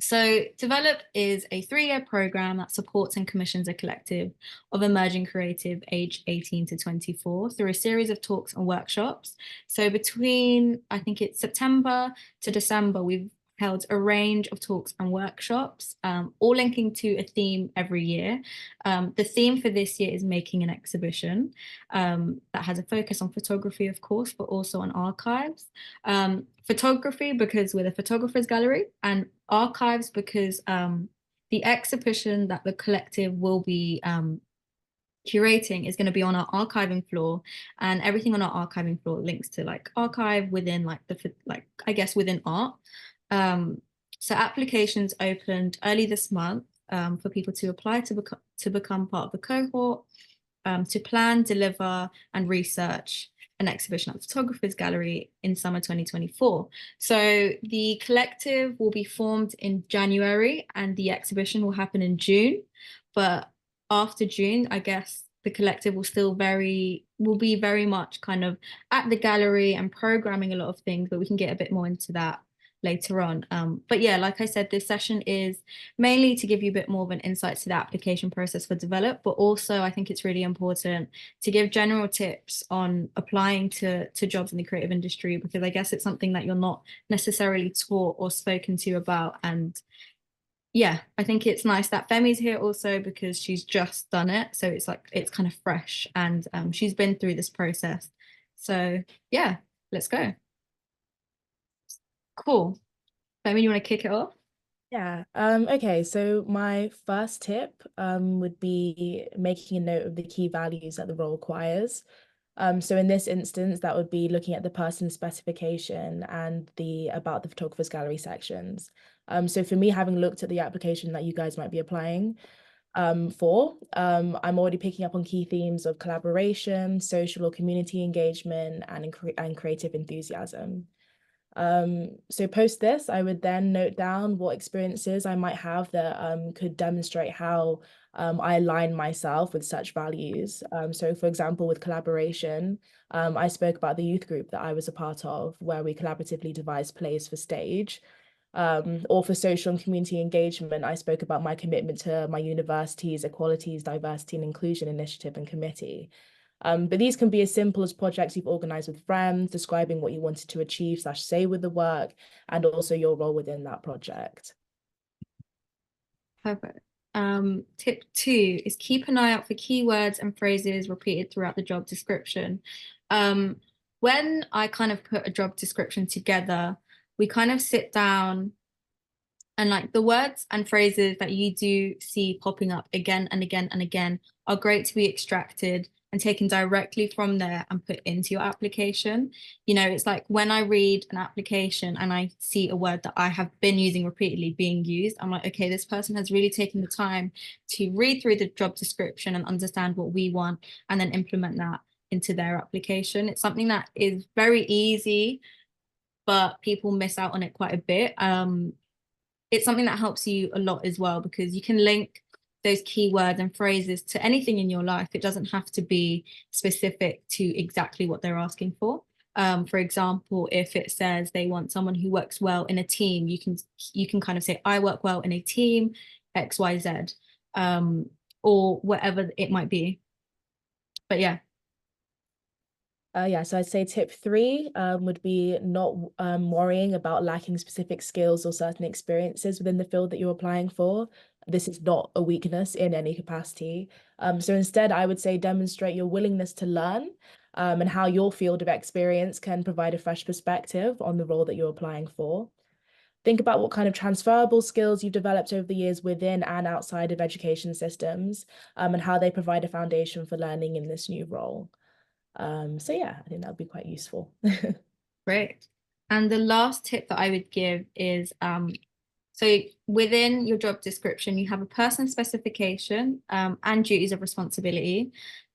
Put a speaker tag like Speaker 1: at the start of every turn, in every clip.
Speaker 1: So Develop is a 3-year program that supports and commissions a collective of emerging creative aged 18 to 24 through a series of talks and workshops. So between, I think it's September to December, we've held a range of talks and workshops, all linking to a theme every year. The theme for this year is making an exhibition that has a focus on photography, of course, but also on archives. Photography because we're the photographers gallery, and archives because the exhibition that the collective will be curating is going to be on our archiving floor, and everything on our archiving floor links to like archive within like I guess within art. um so applications opened early this month for people to apply to become part of the cohort, to plan, deliver, and research an exhibition at the Photographers Gallery in summer 2024. So the collective will be formed in January and the exhibition will happen in June. But after June, I guess the collective will be very much kind of at the gallery and programming a lot of things, but we can get a bit more into that later on. But yeah, like I said, this session is mainly to give you a bit more of an insight to the application process for Develop, but also I think it's really important to give general tips on applying to jobs in the creative industry, because I guess it's something that you're not necessarily taught or spoken to about. And yeah, I think it's nice that Femi's here also because she's just done it. So it's like, it's kind of fresh, and she's been through this process. So yeah, let's go. Cool. Femi, you want to kick it off?
Speaker 2: Yeah. Okay. So my first tip would be making a note of the key values that the role requires. So in this instance, that would be looking at the person's specification and the about the photographer's gallery sections. So for me, having looked at the application that you guys might be applying I'm already picking up on key themes of collaboration, social or community engagement, and creative enthusiasm. So post this, I would then note down what experiences I might have that could demonstrate how I align myself with such values. So for example, with collaboration, I spoke about the youth group that I was a part of, where we collaboratively devised plays for stage. Or for social and community engagement, I spoke about my commitment to my university's Equalities, Diversity and Inclusion Initiative and Committee. But these can be as simple as projects you've organized with friends, describing what you wanted to achieve / say with the work, and also your role within that project.
Speaker 1: Perfect. Tip 2 is keep an eye out for keywords and phrases repeated throughout the job description. When I kind of put a job description together, we kind of sit down, and like the words and phrases that you do see popping up again and again and again are great to be extracted and taken directly from there and put into your application. You know, it's like when I read an application and I see a word that I have been using repeatedly being used, I'm like, okay, this person has really taken the time to read through the job description and understand what we want and then implement that into their application. It's something that is very easy, but people miss out on it quite a bit. It's something that helps you a lot as well, because you can link those keywords and phrases to anything in your life. It doesn't have to be specific to exactly what they're asking for. For example, if it says they want someone who works well in a team, you can kind of say, I work well in a team, XYZ, or whatever it might be. But yeah.
Speaker 2: Yeah, so I'd say tip 3 would be not worrying about lacking specific skills or certain experiences within the field that you're applying for. This is not a weakness in any capacity. So instead, I would say demonstrate your willingness to learn and how your field of experience can provide a fresh perspective on the role that you're applying for. Think about what kind of transferable skills you've developed over the years within and outside of education systems, and how they provide a foundation for learning in this new role. So yeah, I think that would be quite useful.
Speaker 1: Great. And the last tip that I would give is so within your job description, you have a person specification and duties of responsibility.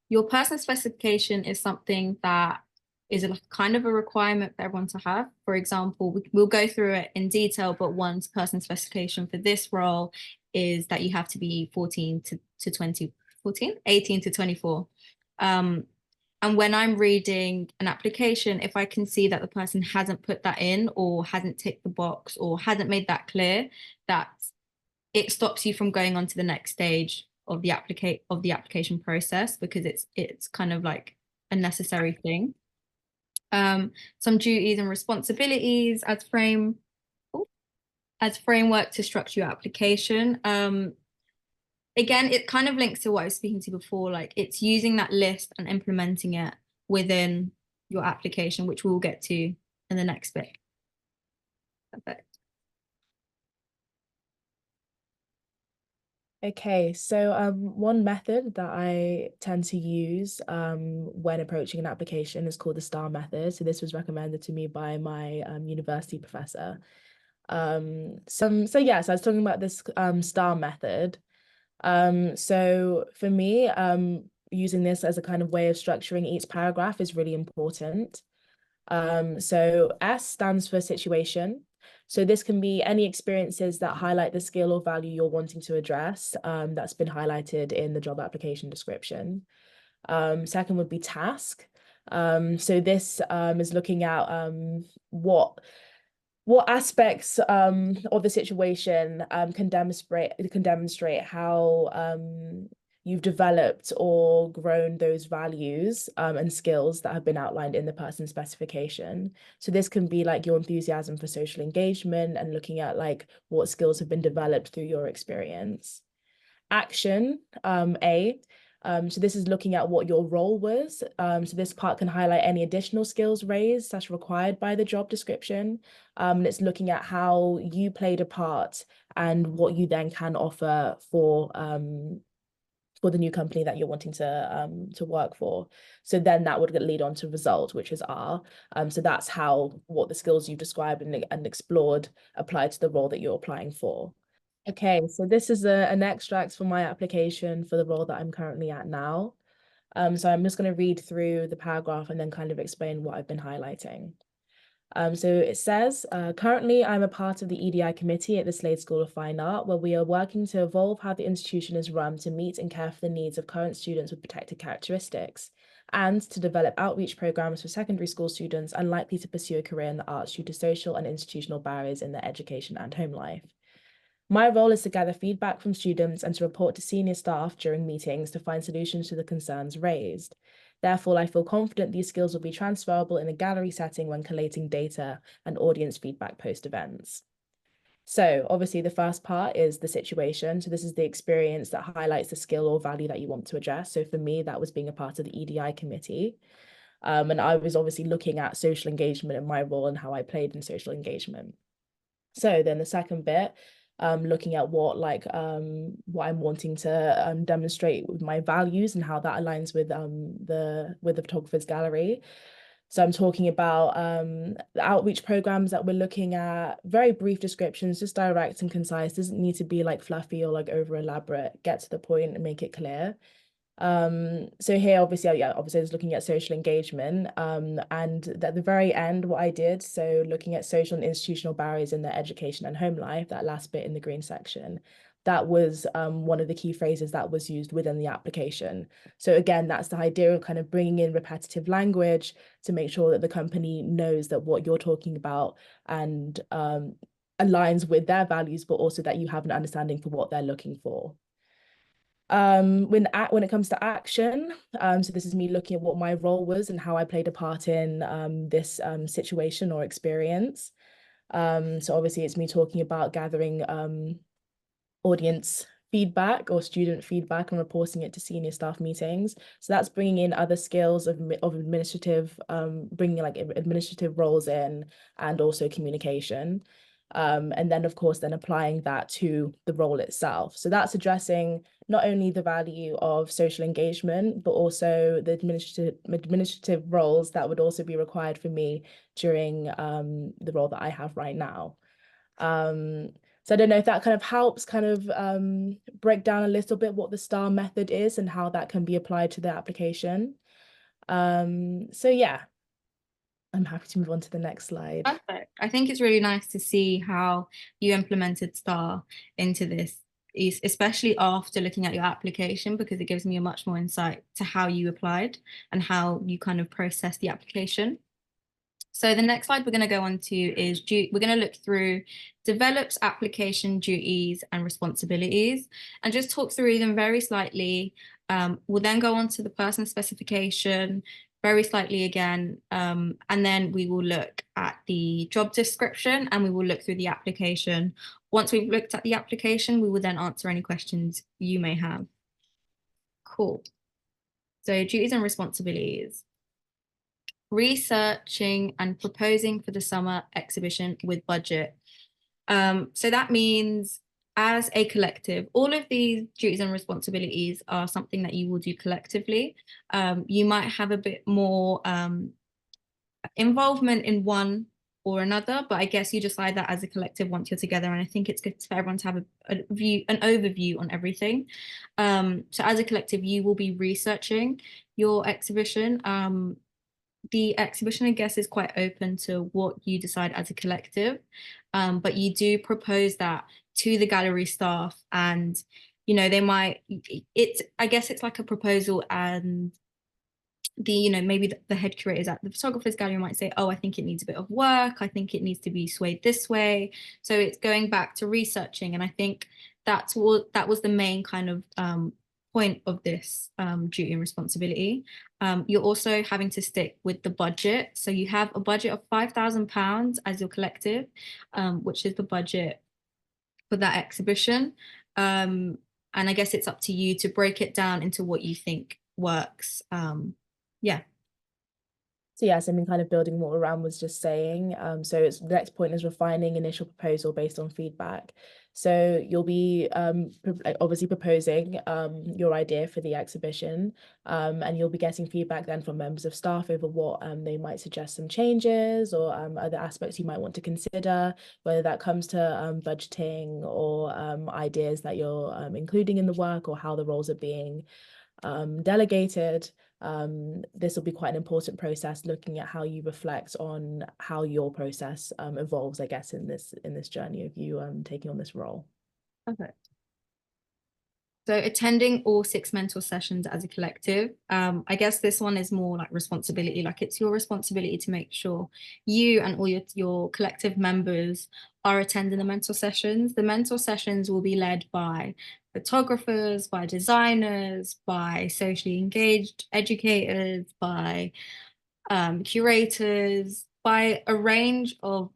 Speaker 1: Your person specification is something that is a kind of a requirement for everyone to have. For example, we'll go through it in detail, but one's person specification for this role is that you have to be 14 to 20, 14, 18 to 24. And when I'm reading an application, if I can see that the person hasn't put that in or hasn't ticked the box or hasn't made that clear, that it stops you from going on to the next stage of the application process, because it's kind of like a necessary thing. Some duties and responsibilities as framework to structure your application. Again, it kind of links to what I was speaking to before, like it's using that list and implementing it within your application, which we'll get to in the next bit. Perfect.
Speaker 2: Okay, so one method that I tend to use when approaching an application is called the STAR method. So this was recommended to me by my university professor. So yes, I was talking about this STAR method. So for me, using this as a kind of way of structuring each paragraph is really important. So S stands for situation. So this can be any experiences that highlight the skill or value you're wanting to address, that's been highlighted in the job application description. Second would be task. So this is looking at what aspects of the situation can demonstrate how you've developed or grown those values and skills that have been outlined in the person specification. So this can be like your enthusiasm for social engagement and looking at like what skills have been developed through your experience. Action, A. So this is looking at what your role was. So this part can highlight any additional skills raised that's required by the job description. And it's looking at how you played a part and what you then can offer for the new company that you're wanting to work for. So then that would lead on to result, which is R. So that's how what the skills you've described and explored apply to the role that you're applying for. Okay, so this is an extract from my application for the role that I'm currently at now. So I'm just going to read through the paragraph and then kind of explain what I've been highlighting. So it says, currently I'm a part of the EDI committee at the Slade School of Fine Art, where we are working to evolve how the institution is run to meet and care for the needs of current students with protected characteristics, and to develop outreach programs for secondary school students unlikely to pursue a career in the arts due to social and institutional barriers in their education and home life. My role is to gather feedback from students and to report to senior staff during meetings to find solutions to the concerns raised. Therefore, I feel confident these skills will be transferable in a gallery setting when collating data and audience feedback post-events. So obviously the first part is the situation. So this is the experience that highlights the skill or value that you want to address. So for me, that was being a part of the EDI committee. And I was obviously looking at social engagement and my role and how I played in social engagement. So then the second bit, looking at what I'm wanting to demonstrate with my values and how that aligns with the photographer's gallery. So I'm talking about the outreach programs that we're looking at, very brief descriptions, just direct and concise, doesn't need to be like fluffy or like over elaborate, get to the point and make it clear. So here obviously I was looking at social engagement, and at the very end what I did, so looking at social and institutional barriers in their education and home life, that last bit in the green section, that was one of the key phrases that was used within the application. So again, that's the idea of kind of bringing in repetitive language to make sure that the company knows that what you're talking about and aligns with their values, but also that you have an understanding for what they're looking for. When it comes to action, so this is me looking at what my role was and how I played a part in this situation or experience. So obviously it's me talking about gathering audience feedback or student feedback and reporting it to senior staff meetings. So that's bringing in other skills of administrative, bringing like administrative roles in, and also communication. And then of course, then applying that to the role itself. So that's addressing not only the value of social engagement, but also the administrative roles that would also be required for me during the role that I have right now. So I don't know if that kind of helps kind of break down a little bit what the STAR method is and how that can be applied to the application. So yeah, I'm happy to move on to the next slide.
Speaker 1: Perfect. I think it's really nice to see how you implemented STAR into this especially after looking at your application, because it gives me a much more insight to how you applied and how you kind of process the application. So the next slide we're going to go on to is we're going to look through develops application duties and responsibilities and just talk through them very slightly. We'll then go on to the person specification very slightly again, and then we will look at the job description and we will look through the application. Once we've looked at the application, we will then answer any questions you may have. Cool. So duties and responsibilities. Researching and proposing for the summer exhibition with budget. So that means as a collective, all of these duties and responsibilities are something that you will do collectively. You might have a bit more involvement in one or another, but I guess you decide that as a collective once you're together. And I think it's good for everyone to have an overview on everything. So as a collective, you will be researching your exhibition. The exhibition, I guess, is quite open to what you decide as a collective, but you do propose that to the gallery staff, and they might. I guess it's like a proposal, and maybe the head curators at the photographer's gallery might say, oh, I think it needs a bit of work. I think it needs to be swayed this way. So it's going back to researching, and I think that was the main kind of point of this duty and responsibility. You're also having to stick with the budget. So you have a budget of £5,000 as your collective, which is the budget for that exhibition. And I guess it's up to you to break it down into what you think works. Yeah.
Speaker 2: So yes, I mean, kind of building what Ram was just saying. So the next point is refining initial proposal based on feedback. So you'll be obviously proposing your idea for the exhibition, and you'll be getting feedback then from members of staff over what they might suggest some changes or other aspects you might want to consider, whether that comes to budgeting or ideas that you're including in the work or how the roles are being delegated. This will be quite an important process, looking at how you reflect on how your process evolves, I guess, in this journey of you taking on this role.
Speaker 1: Okay. So attending all 6 mentor sessions as a collective, I guess this one is more like responsibility. Like it's your responsibility to make sure you and all your collective members are attending the mentor sessions. The mentor sessions will be led by photographers, by designers, by socially engaged educators, by curators, by a range of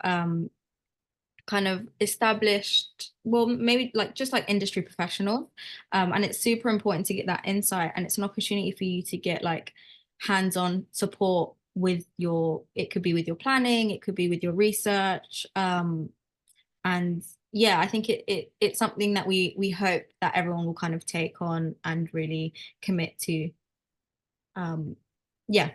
Speaker 1: kind of established, well, maybe like just like industry professionals. And it's super important to get that insight, and it's an opportunity for you to get like hands-on support with it could be with your planning, it could be with your research. And yeah, I think it's something that we hope that everyone will kind of take on and really commit to. Yeah.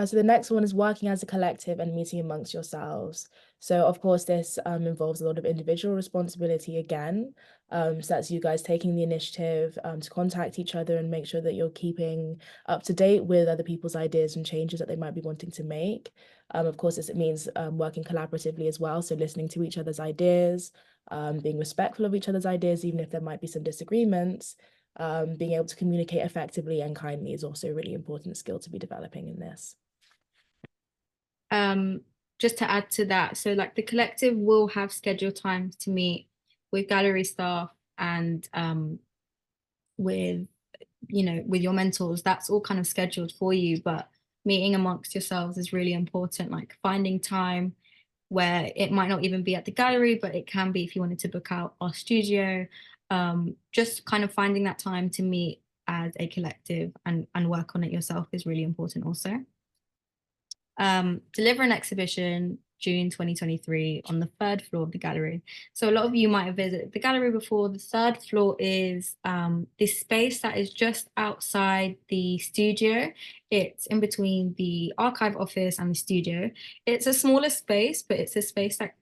Speaker 2: So the next one is working as a collective and meeting amongst yourselves. So of course, this involves a lot of individual responsibility again. So that's you guys taking the initiative to contact each other and make sure that you're keeping up to date with other people's ideas and changes that they might be wanting to make. Of course, it means working collaboratively as well. So listening to each other's ideas, being respectful of each other's ideas, even if there might be some disagreements. Being able to communicate effectively and kindly is also a really important skill to be developing in this.
Speaker 1: Just to add to that, so like the collective will have scheduled times to meet with gallery staff and with with your mentors. That's all kind of scheduled for you, but meeting amongst yourselves is really important, like finding time where it might not even be at the gallery, but it can be if you wanted to book out our studio. Just kind of finding that time to meet as a collective and work on it yourself is really important also. Deliver an exhibition June 2023 on the 3rd floor of the gallery. So a lot of you might have visited the gallery before. The 3rd floor is this space that is just outside the studio. It's in between the archive office and the studio. It's a smaller space, but it's a space that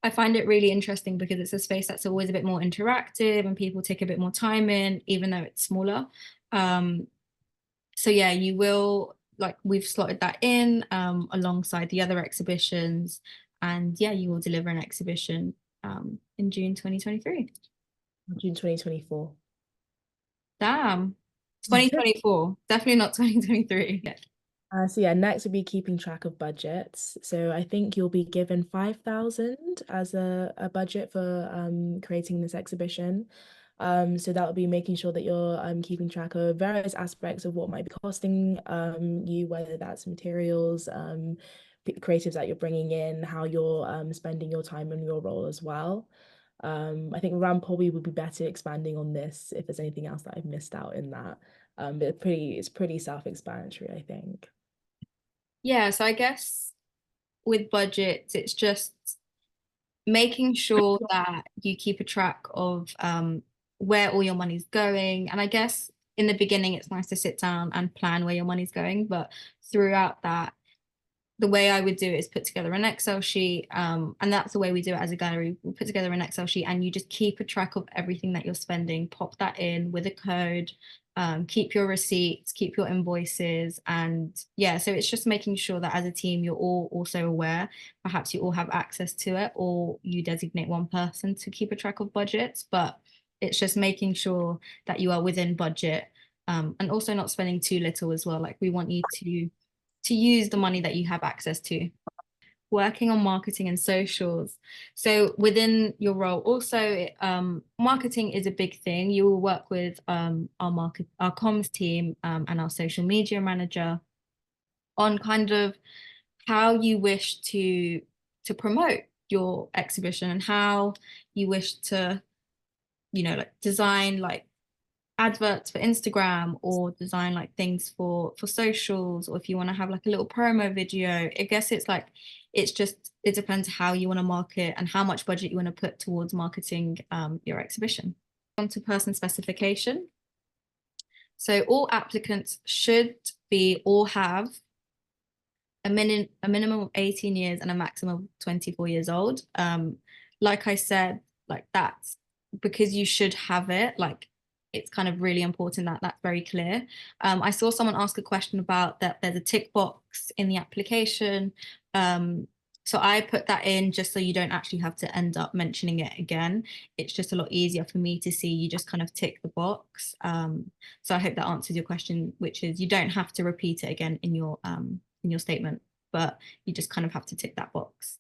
Speaker 1: I find it really interesting because it's a space that's always a bit more interactive and people take a bit more time in, even though it's smaller. So yeah, you will, like we've slotted that in alongside the other exhibitions, and yeah, you will deliver an exhibition in June 2023.
Speaker 2: June 2024.
Speaker 1: Damn, 2024, definitely not 2023.
Speaker 2: So yeah, next would be keeping track of budgets. So I think you'll be given 5,000 as a budget for creating this exhibition. So that would be making sure that you're keeping track of various aspects of what might be costing you, whether that's materials, creatives that you're bringing in, how you're spending your time and your role as well. I think Ram probably would be better expanding on this if there's anything else that I've missed out in that. But it's pretty self-explanatory, I think.
Speaker 1: Yeah, so I guess with budgets, it's just making sure that you keep a track of where all your money's going. And I guess in the beginning, it's nice to sit down and plan where your money's going, but throughout that, the way I would do it is put together an Excel sheet, and that's the way we do it as a gallery. We put together an Excel sheet, and you just keep a track of everything that you're spending. Pop that in with a code. Keep your receipts, keep your invoices, and yeah. So it's just making sure that as a team, you're all also aware. Perhaps you all have access to it, or you designate one person to keep a track of budgets. But it's just making sure that you are within budget, and also not spending too little as well. Like we want you to use the money that you have access to. Working on marketing and socials. So within your role, also marketing is a big thing. You will work with our comms team and our social media manager on kind of how you wish to promote your exhibition and how you wish to, like design like adverts for Instagram or design like things for socials, or if you want to have like a little promo video. I guess it's like it depends how you want to market and how much budget you want to put towards marketing your exhibition. On to person specification. So all applicants should be or have a minimum of 18 years and a maximum of 24 years old. Like I said, like that's because you should have it. Like it's kind of really important that that's very clear. I saw someone ask a question about that there's a tick box in the application. So I put that in just so you don't actually have to end up mentioning it again. It's just a lot easier for me to see. You just kind of tick the box. So I hope that answers your question, which is you don't have to repeat it again in your statement, but you just kind of have to tick that box.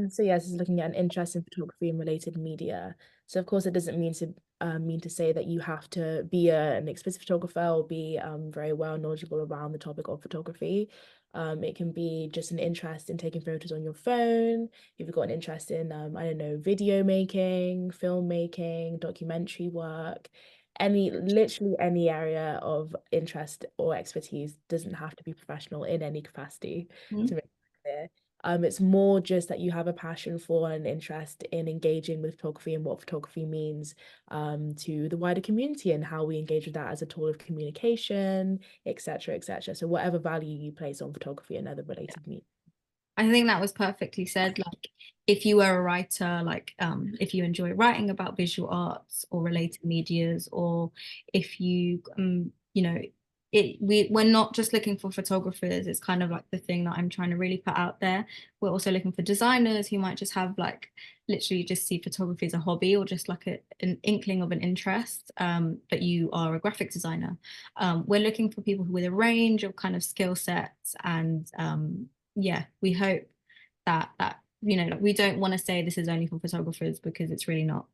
Speaker 2: So yes, is looking at an interest in photography and related media. So of course, it doesn't mean to say that you have to be an expert photographer or be very well knowledgeable around the topic of photography. It can be just an interest in taking photos on your phone. If you've got an interest in, I don't know, video making, filmmaking, documentary work, literally any area of interest or expertise, doesn't have to be professional in any capacity, to make it clear. It's more just that you have a passion for and interest in engaging with photography and what photography means to the wider community and how we engage with that as a tool of communication, etc., etc. So whatever value you place on photography and other related media.
Speaker 1: I think that was perfectly said. Like, if you were a writer, like, if you enjoy writing about visual arts or related medias, or if you, we're not just looking for photographers. It's kind of like the thing that I'm trying to really put out there. We're also looking for designers who might just have like literally just see photography as a hobby or just like an inkling of an interest, but you are a graphic designer. We're looking for people with a range of kind of skill sets and yeah, we hope that like we don't want to say this is only for photographers because it's really not.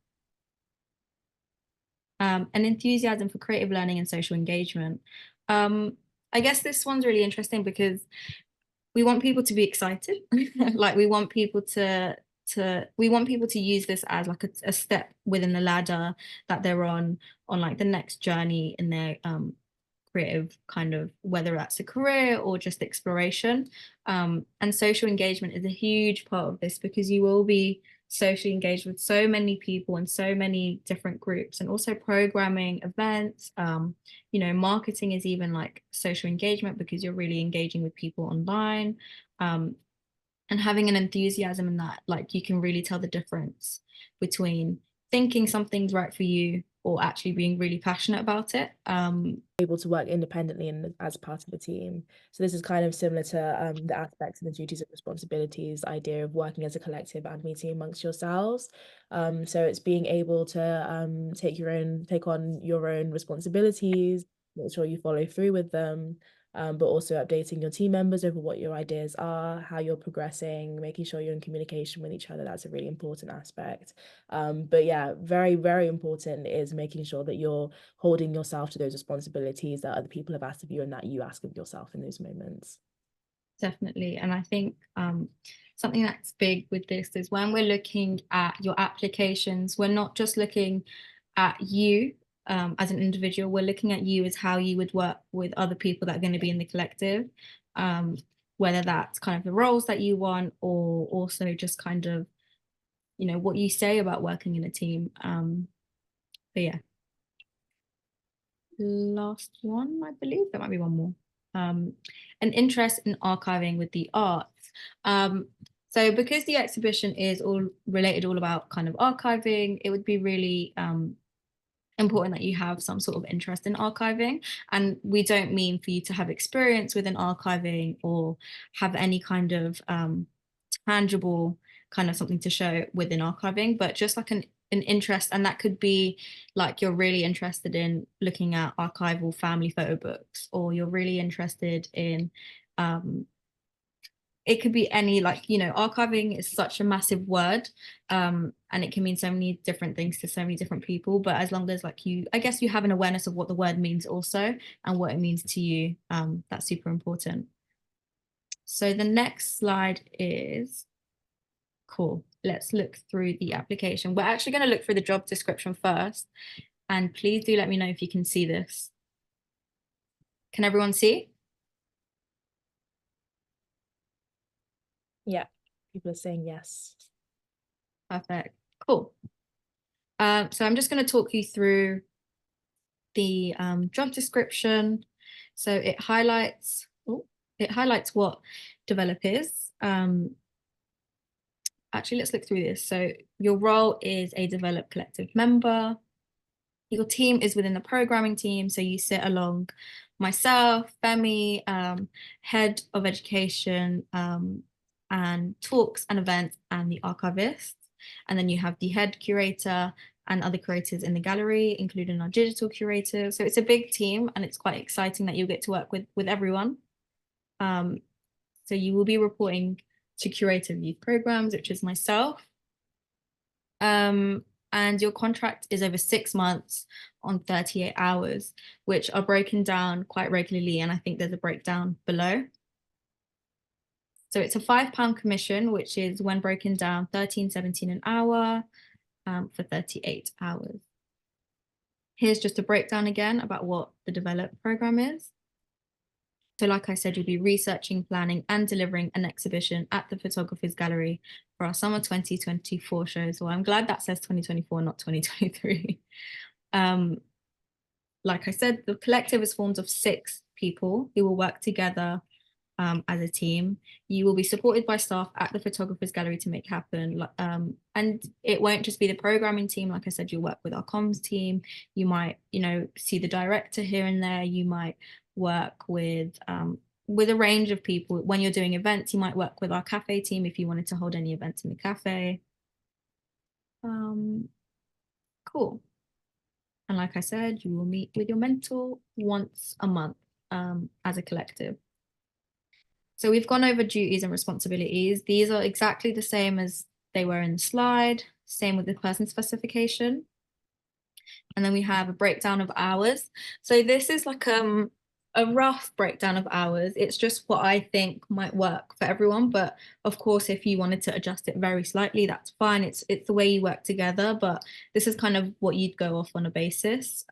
Speaker 1: An enthusiasm for creative learning and social engagement. I guess this one's really interesting because we want people to be excited. Like we want people to use this as like a step within the ladder that they're on like the next journey in their creative kind of, whether that's a career or just exploration. And social engagement is a huge part of this because you will be socially engaged with so many people and so many different groups, and also programming events. Marketing is even like social engagement because you're really engaging with people online. And having an enthusiasm in that, like you can really tell the difference between thinking something's right for you or actually being really passionate about it.
Speaker 2: Able to work independently and as part of a team. So this is kind of similar to the aspects of the duties and responsibilities idea of working as a collective and meeting amongst yourselves. So it's being able to take on your own responsibilities, make sure you follow through with them, but also updating your team members over what your ideas are, how you're progressing, making sure you're in communication with each other. That's a really important aspect. But yeah, very, very important is making sure that you're holding yourself to those responsibilities that other people have asked of you and that you ask of yourself in those moments.
Speaker 1: Definitely. And I think something that's big with this is when we're looking at your applications, we're not just looking at you as an individual, we're looking at you as how you would work with other people that are going to be in the collective, whether that's kind of the roles that you want or also just kind of, you know, what you say about working in a team. But yeah. Last one, I believe there might be one more. An interest in archiving with the arts. So because the exhibition is all related all about kind of archiving, it would be really important that you have some sort of interest in archiving. And we don't mean for you to have experience within archiving or have any kind of tangible kind of something to show within archiving, but just like an interest. And that could be like you're really interested in looking at archival family photo books, or you're really interested in it could be any, like, you know, archiving is such a massive word, and it can mean so many different things to so many different people, but as long as like you, I guess you have an awareness of what the word means also and what it means to you, that's super important. So the next slide is cool. Let's look through the application. We're actually going to look through the job description first, and please do let me know if you can see this. Can everyone see?
Speaker 2: Yeah, people are saying yes.
Speaker 1: Perfect. Cool. So I'm just going to talk you through the job description. So it highlights what develop is. Actually, let's look through this. So your role is a develop collective member. Your team is within the programming team. So you sit along myself, Femi, head of education, and talks and events, and the archivist. And then you have the head curator and other curators in the gallery, including our digital curator. So it's a big team, and it's quite exciting that you'll get to work with everyone. So you will be reporting to Curator of Youth Programs, which is myself. And your contract is over 6 months on 38 hours, which are broken down quite regularly. And I think there's a breakdown below. So it's a £5 commission, which is when broken down 13.17 an hour for 38 hours. Here's just a breakdown again about what the Develop program is. So like I said, you'll be researching, planning and delivering an exhibition at the Photographer's Gallery for our summer 2024 show. So I'm glad that says 2024, not 2023. Like I said, the collective is formed of 6 people who will work together as a team. You will be supported by staff at the Photographer's Gallery to make happen. And it won't just be the programming team. Like I said, you'll work with our comms team. You might, you know, see the director here and there. You might work with a range of people. When you're doing events, you might work with our cafe team if you wanted to hold any events in the cafe. Cool. And like I said, you will meet with your mentor once a month as a collective. So we've gone over duties and responsibilities. These are exactly the same as they were in the slide, same with the person specification. And then we have a breakdown of hours. So this is like a rough breakdown of hours. It's just what I think might work for everyone. But of course, if you wanted to adjust it very slightly, that's fine. It's the way you work together, but this is kind of what you'd go off on a basis.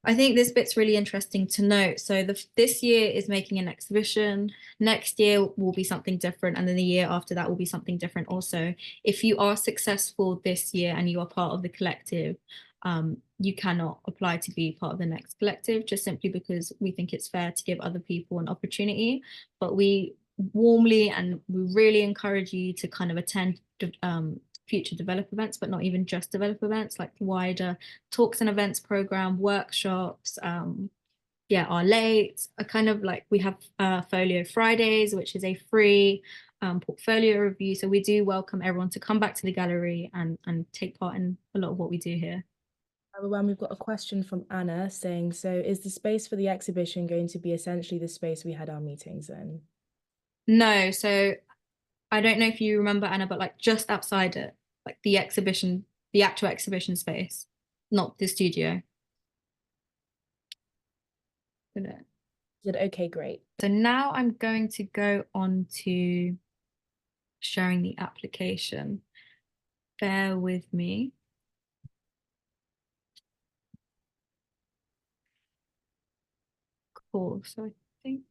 Speaker 1: I think this bit's really interesting to note. So this year is making an exhibition. Next year will be something different. And then the year after that will be something different also. If you are successful this year and you are part of the collective, you cannot apply to be part of the next collective, just simply because we think it's fair to give other people an opportunity. But we warmly and we really encourage you to kind of attend future develop events, but not even just develop events, like wider talks and events program, workshops, yeah, our late, a kind of like we have Folio Fridays, which is a free portfolio review. So we do welcome everyone to come back to the gallery and take part in a lot of what we do here.
Speaker 2: Well, we've got a question from Anna saying, so is the space for the exhibition going to be essentially the space we had our meetings in?
Speaker 1: No, so I don't know if you remember, Anna, but like just outside it, like the exhibition, the actual exhibition space, not the studio.
Speaker 2: Good. Okay, great.
Speaker 1: So now I'm going to go on to sharing the application. Bear with me. Cool. So I think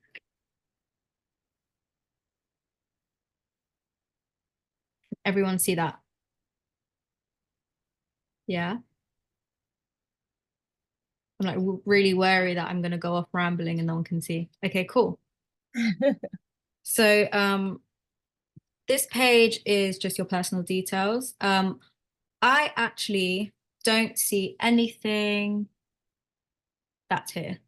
Speaker 1: everyone see that. Yeah. I'm like really wary that I'm going to go off rambling and no one can see. Okay, cool. So this page is just your personal details. I actually don't see anything that's here.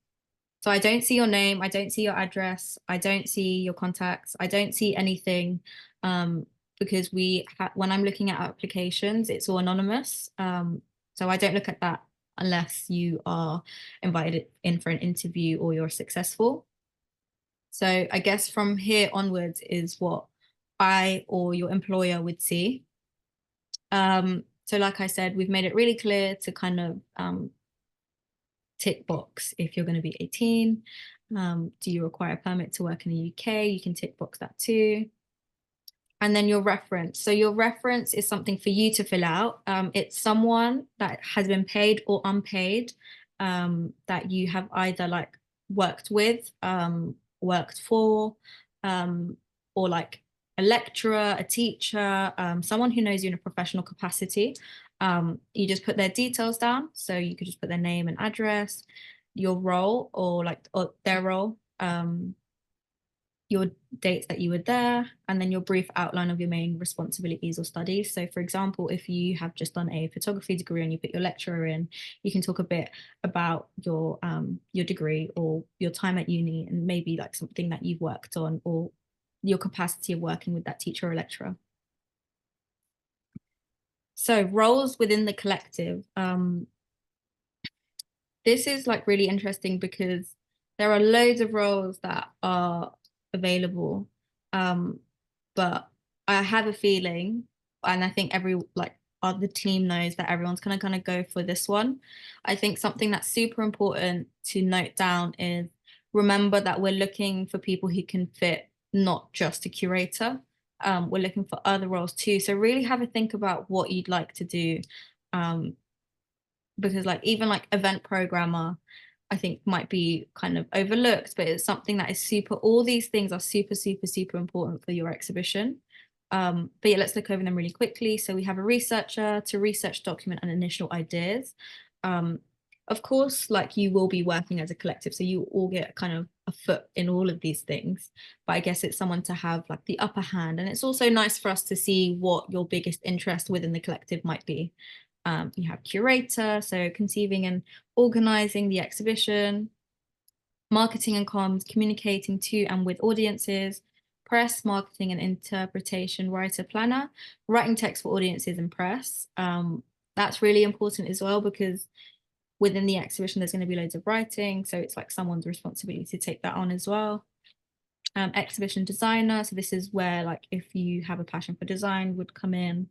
Speaker 1: So I don't see your name, I don't see your address, I don't see your contacts, I don't see anything because when I'm looking at applications, it's all anonymous. So I don't look at that unless you are invited in for an interview or you're successful. So I guess from here onwards is what I or your employer would see. So like I said, we've made it really clear to kind of tick box if you're going to be 18. Do you require a permit to work in the UK? You can tick box that too. And then your reference. So your reference is something for you to fill out. It's someone that has been paid or unpaid that you have either like worked with, worked for, or like a lecturer, a teacher, someone who knows you in a professional capacity. You just put their details down. So you could just put their name and address, your role or their role, your dates that you were there, and then your brief outline of your main responsibilities or studies. So for example, if you have just done a photography degree and you put your lecturer in, you can talk a bit about your degree or your time at uni and maybe like something that you've worked on or your capacity of working with that teacher or lecturer. So roles within the collective. This is like really interesting because there are loads of roles that are available. But I have a feeling, and I think every like other team knows that everyone's gonna kind of go for this one. I think something that's super important to note down is remember that we're looking for people who can fit not just a curator. We're looking for other roles too. So really have a think about what you'd like to do. Because like even like event programmer I think might be kind of overlooked, but it's something that is super, all these things are super, super, super important for your exhibition. But yeah, let's look over them really quickly. So we have a researcher to research, document, and initial ideas. Of course, like you will be working as a collective, so you all get kind of a foot in all of these things. But I guess it's someone to have like the upper hand. And it's also nice for us to see what your biggest interest within the collective might be. You have curator, so conceiving and organizing the exhibition, marketing and comms, communicating to and with audiences, press, marketing and interpretation, writer, planner, writing text for audiences and press. That's really important as well because within the exhibition, there's going to be loads of writing. So it's like someone's responsibility to take that on as well. Exhibition designer. So this is where like if you have a passion for design would come in.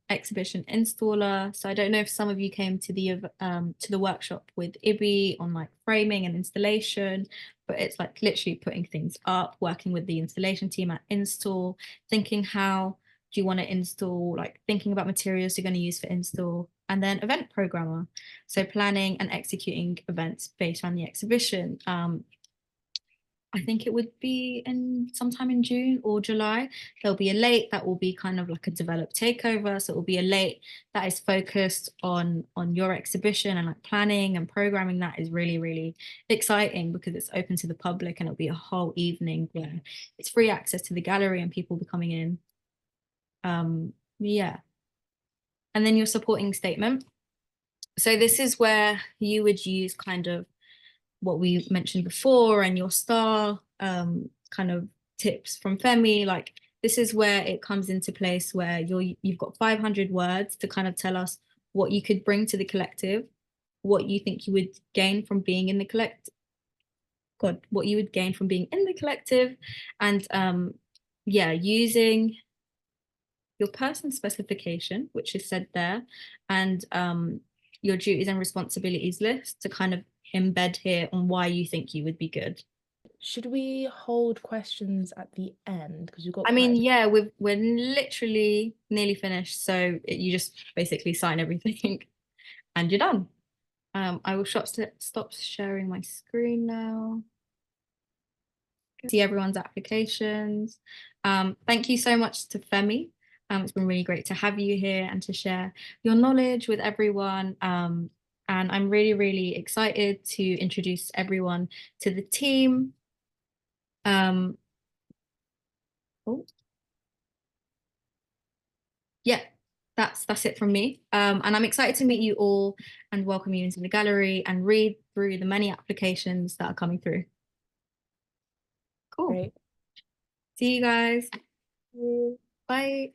Speaker 1: Exhibition installer. So I don't know if some of you came to the workshop with Ibby on like framing and installation, but it's like literally putting things up, working with the installation team at install, thinking how do you want to install, like thinking about materials you're going to use for install, and then event programmer. So planning and executing events based on the exhibition. I think it would be in sometime in June or July. There'll be a late that will be kind of like a developed takeover. So it will be a late that is focused on your exhibition and like planning and programming. That is really, really exciting because it's open to the public and it'll be a whole evening where it's free access to the gallery and people will be coming in. Yeah. and then your supporting statement. So this is where you would use kind of what we mentioned before and your star kind of tips from Femi. Like this is where it comes into place where you've got 500 words to kind of tell us what you could bring to the collective, what you think you would gain from being in the collective. God, what you would gain from being in the collective, and yeah, using your person specification, which is said there, and your duties and responsibilities list to kind of embed here on why you think you would be good.
Speaker 2: Should we hold questions at the end? Because you've got
Speaker 1: I
Speaker 2: quite
Speaker 1: mean, yeah, we're literally nearly finished, so you just basically sign everything and you're done. I will stop sharing my screen now. See everyone's applications. Thank you so much to Femi. It's been really great to have you here and to share your knowledge with everyone. And I'm really, really excited to introduce everyone to the team. Oh, yeah, that's it from me. And I'm excited to meet you all and welcome you into the gallery and read through the many applications that are coming through. Cool.
Speaker 2: great.
Speaker 1: See you guys.
Speaker 2: Thank you.
Speaker 1: Bye.